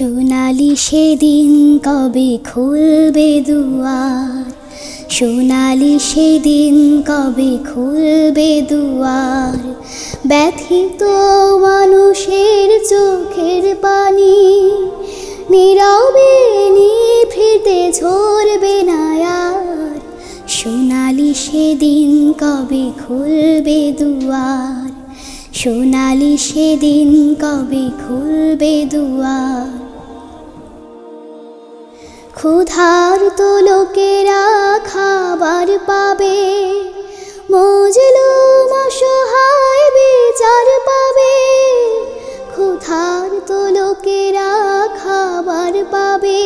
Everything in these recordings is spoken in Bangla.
সোনালি সেদিন কবে খুলবে দুয়ার, সোনালি সেদিন কবে খুলবে দুয়ার। ব্যথিত মানুষের চোখের পানি নীরবে নিভৃতে ঝরবে না আর। সোনালি সেদিন কবে খুলবে দুয়ার, সোনালি সেদিন কবে খুলবে দুয়ার। ক্ষুধার্ত লোকেরা খাবার পাবে, মজলুম অসহায় বিচার পাবে। ক্ষুধার্ত লোকেরা খাবার পাবে,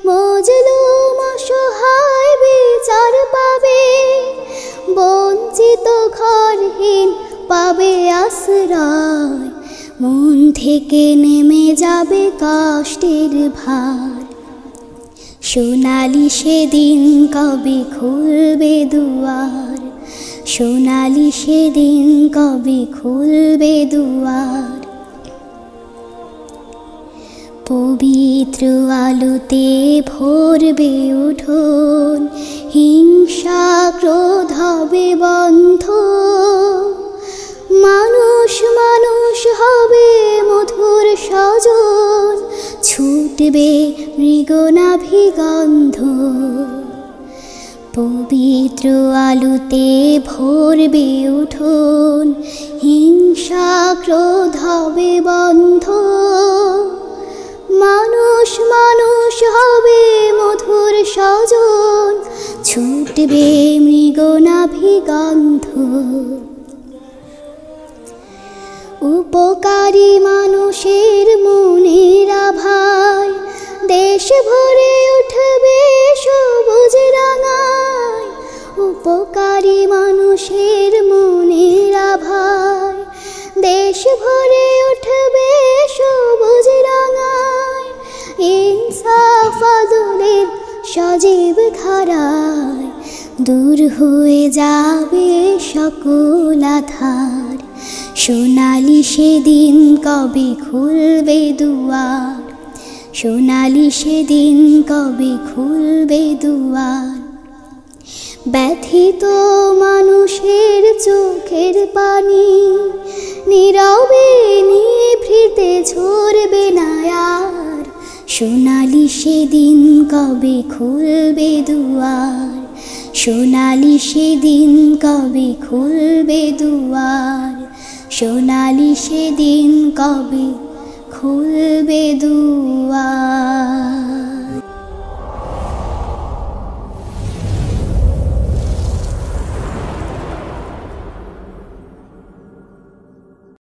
মজলুম অসহায় বিচার পাবে। বঞ্চিত ঘরহীন পাবে আশ্রয়, মন থেকে নেমে যাবে কষ্টের ভার। সোনালি সেদিন কবে খুলবে দুয়ার, সোনালি সেদিন কবে খুলবে দুয়ার। পবিত্র আলোতে ভরবে উঠোন, হিংসা ক্রোধ হবে বন্ধ। মানুষ মানুষ হবে মধুর স্বজন, ছুটবে মৃগনাভিগন্ধ। পবিত্র আলোতে ভরবে উঠোন, হিংসা ক্রোধ হবে বন্ধ। মানুষ মানুষ হবে মধুর স্বজন, ছুটবে মৃগনাভিগন্ধ। উপকারী মানুষের মনের আভায় দেশ ভরে উঠবে সবুজ রাঙায়। উপকারী মানুষের মনের আভায় দেশ ভরে উঠবে সবুজ রাঙায়। ইনসাফ আদলের সজীব ধারায় দূর হয়ে যাবে সকল আধার। সোনালি সেদিন কবে খুলবে দুয়ার, সোনালি সেদিন কবে খুলবে দুয়ার। ব্যথিত মানুষের চোখের পানি নীরবে নিভৃতে ঝরবে না আর। সোনালি সেদিন কবে খুলবে দুয়ার, সোনালি সেদিন কবে খুলবে দুয়ার। সোনালি সেদিন কবে খুলবে দুয়ার।